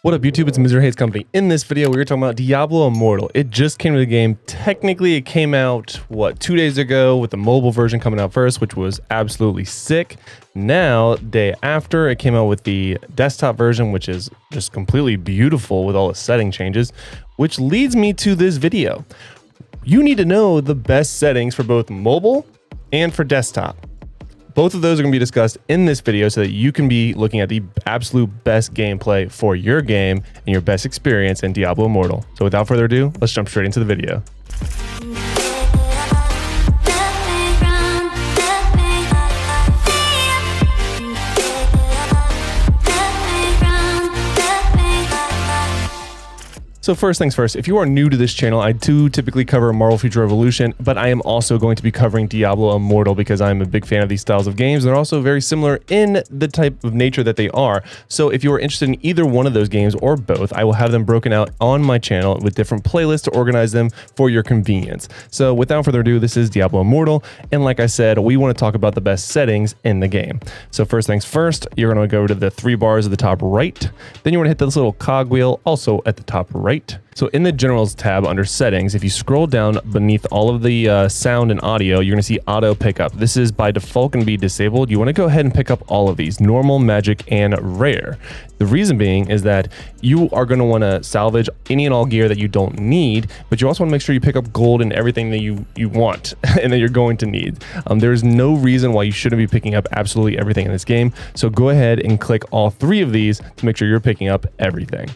What up YouTube, it's Misery Hates Company. In this video, we were talking about Diablo Immortal. It just came to the game. Technically, it came out, 2 days ago with the mobile version coming out first, which was absolutely sick. Now, day after, it came out with the desktop version, which is just completely beautiful with all the setting changes, which leads me to this video. You need to know the best settings for both mobile and for desktop. Both of those are going to be discussed in this video so that you can be looking at the absolute best gameplay for your game and your best experience in Diablo Immortal. So without further ado, let's jump straight into the video. So first things first, if you are new to this channel, I do typically cover Marvel Future Revolution, but I am also going to be covering Diablo Immortal because I'm a big fan of these styles of games. They're also very similar in the type of nature that they are. So if you are interested in either one of those games or both, I will have them broken out on my channel with different playlists to organize them for your convenience. So without further ado, this is Diablo Immortal. And like I said, we want to talk about the best settings in the game. So first things first, you're going to go to the 3 bars at the top right. Then you want to hit this little cogwheel also at the top right. So in the Generals tab under Settings, if you scroll down beneath all of the sound and audio, you're going to see Auto Pickup. This is by default going to be disabled. You want to go ahead and pick up all of these, Normal, Magic, and Rare. The reason being is that you are going to want to salvage any and all gear that you don't need, but you also want to make sure you pick up gold and everything that you want and that you're going to need. There's no reason why you shouldn't be picking up absolutely everything in this game. So go ahead and click all 3 of these to make sure you're picking up everything.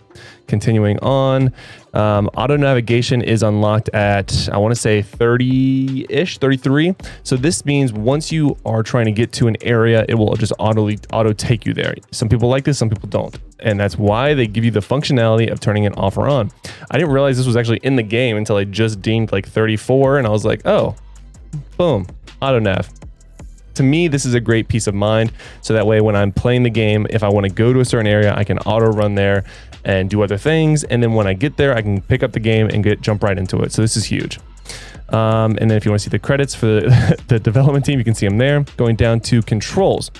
Continuing on, auto navigation is unlocked at, I want to say 30-ish, 33. So this means once you are trying to get to an area, it will just auto take you there. Some people like this, some people don't. And that's why they give you the functionality of turning it off or on. I didn't realize this was actually in the game until I just deemed like 34. And I was like, oh, boom, auto nav. To me, this is a great peace of mind. So that way, when I'm playing the game, if I want to go to a certain area, I can auto run there and do other things. And then when I get there, I can pick up the game and jump right into it. So this is huge. And then if you want to see the credits for the development team, you can see them there. Going down to controls.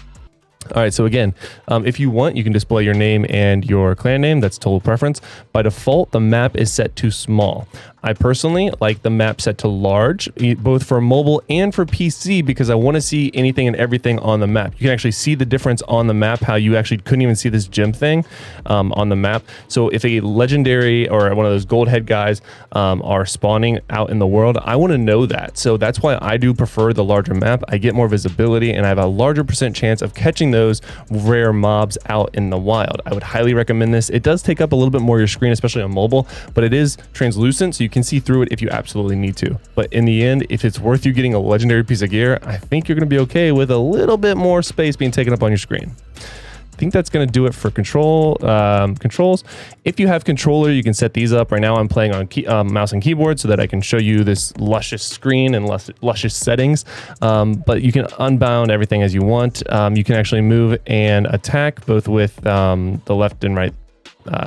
All right, so again, if you want, you can display your name and your clan name. That's total preference. By default, the map is set to small. I personally like the map set to large, both for mobile and for PC, because I want to see anything and everything on the map. You can actually see the difference on the map, how you actually couldn't even see this gem thing on the map. So if a legendary or one of those gold head guys are spawning out in the world, I want to know that. So that's why I do prefer the larger map. I get more visibility and I have a larger % chance of catching those rare mobs out in the wild. I would highly recommend this. It does take up a little bit more of your screen, especially on mobile, but it is translucent, so you can see through it if you absolutely need to. But in the end, if it's worth you getting a legendary piece of gear, I think you're going to be okay with a little bit more space being taken up on your screen. I think that's going to do it for controls. If you have controller, you can set these up. Right now I'm playing on mouse and keyboard so that I can show you this luscious screen and luscious settings. But you can unbound everything as you want. You can actually move and attack both with the left and right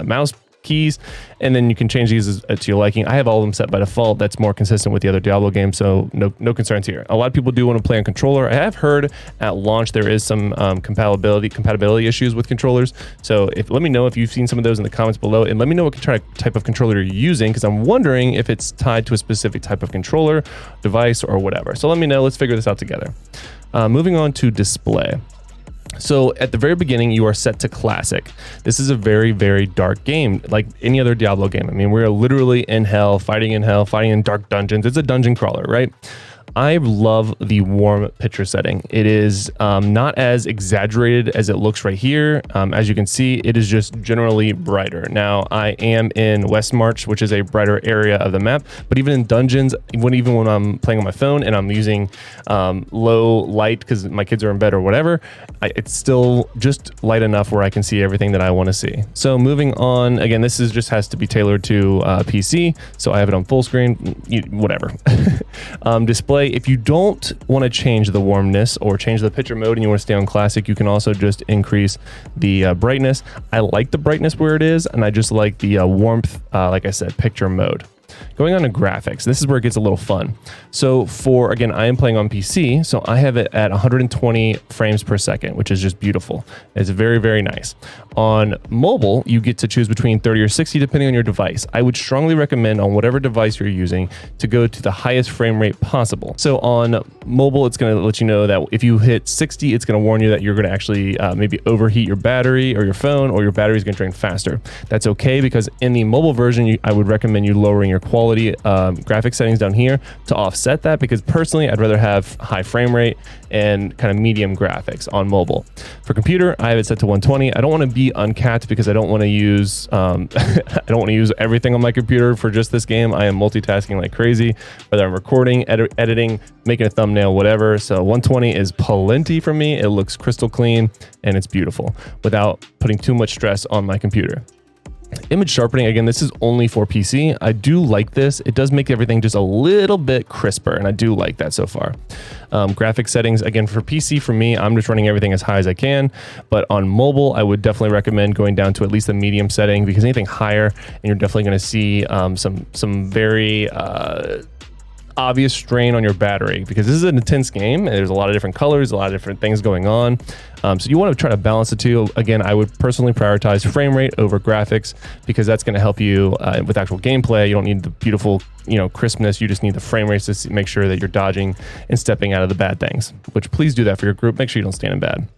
mouse keys, and then you can change these to your liking. I have all of them set by default. That's more consistent with the other Diablo games, so no concerns here. A lot of people do want to play on controller. I have heard at launch there is some compatibility issues with controllers, so let me know if you've seen some of those in the comments below, and let me know what type of controller you're using, because I'm wondering if it's tied to a specific type of controller, device, or whatever. So let me know. Let's figure this out together. Moving on to display. So at the very beginning, you are set to classic. This is a very, very dark game, like any other Diablo game. I mean, we're literally in hell, fighting in dark dungeons. It's a dungeon crawler, right? I love the warm picture setting. It is not as exaggerated as it looks right here. As you can see, it is just generally brighter. Now, I am in West March, which is a brighter area of the map, but even in dungeons, even when I'm playing on my phone and I'm using low light because my kids are in bed or whatever, it's still just light enough where I can see everything that I want to see. So moving on, again, this just has to be tailored to PC, so I have it on full screen, whatever. Display. If you don't want to change the warmness or change the picture mode and you want to stay on classic, you can also just increase the brightness. I like the brightness where it is, and I just like the warmth, like I said, picture mode. Going on to graphics, this is where it gets a little fun. So for, again, I am playing on PC, so I have it at 120 frames per second, which is just beautiful. It's very, very nice. On mobile, you get to choose between 30 or 60 depending on your device. I would strongly recommend on whatever device you're using to go to the highest frame rate possible. So on mobile, it's going to let you know that if you hit 60, it's going to warn you that you're going to actually maybe overheat your battery or your phone, or your battery is going to drain faster. That's okay, because in the mobile version, I would recommend you lowering your quality graphic settings down here to offset that, because personally, I'd rather have high frame rate and kind of medium graphics on mobile. For computer, I have it set to 120. I don't want to be uncapped because I don't want to use I don't want to use everything on my computer for just this game. I am multitasking like crazy, whether I'm recording, editing, making a thumbnail, whatever. So 120 is plenty for me. It looks crystal clean and it's beautiful without putting too much stress on my computer. Image sharpening, again, this is only for PC. I do like this. It does make everything just a little bit crisper, and I do like that so far. Graphic settings, again, for PC, for me, I'm just running everything as high as I can, but on mobile, I would definitely recommend going down to at least the medium setting, because anything higher, and you're definitely going to see some very obvious strain on your battery, because this is an intense game and there's a lot of different colors, a lot of different things going on. So you want to try to balance the two. Again, I would personally prioritize frame rate over graphics, because that's going to help you with actual gameplay. You don't need the beautiful, crispness. You just need the frame rates to make sure that you're dodging and stepping out of the bad things, which please do that for your group. Make sure you don't stand in bad.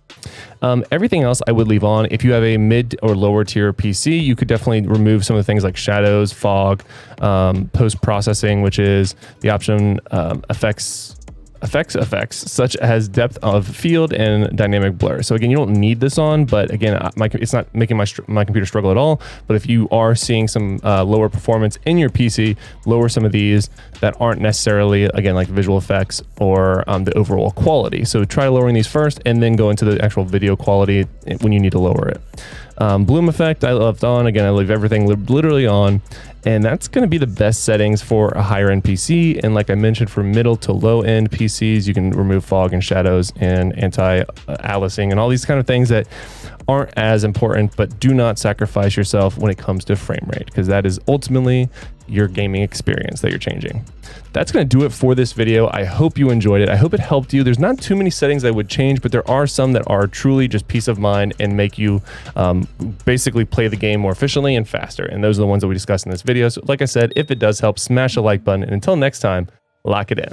Everything else I would leave on. If you have a mid or lower tier PC, you could definitely remove some of the things like shadows, fog, post-processing, which is the option effects such as depth of field and dynamic blur. So again, you don't need this on, but again, it's not making my computer struggle at all. But if you are seeing some lower performance in your PC, lower some of these that aren't necessarily, again, like visual effects or the overall quality. So try lowering these first and then go into the actual video quality when you need to lower it. Bloom effect I left on. Again, I leave everything literally on, and that's going to be the best settings for a higher end PC. And like I mentioned, for middle to low end PCs, you can remove fog and shadows and anti-aliasing and all these kind of things that aren't as important, but do not sacrifice yourself when it comes to frame rate, because that is ultimately your gaming experience that you're changing. That's going to do it for this video. I hope you enjoyed it. I hope it helped you. There's not too many settings I would change, but there are some that are truly just peace of mind and make you basically play the game more efficiently and faster. And those are the ones that we discussed in this video. So like I said, if it does help, smash a like button. And until next time, lock it in.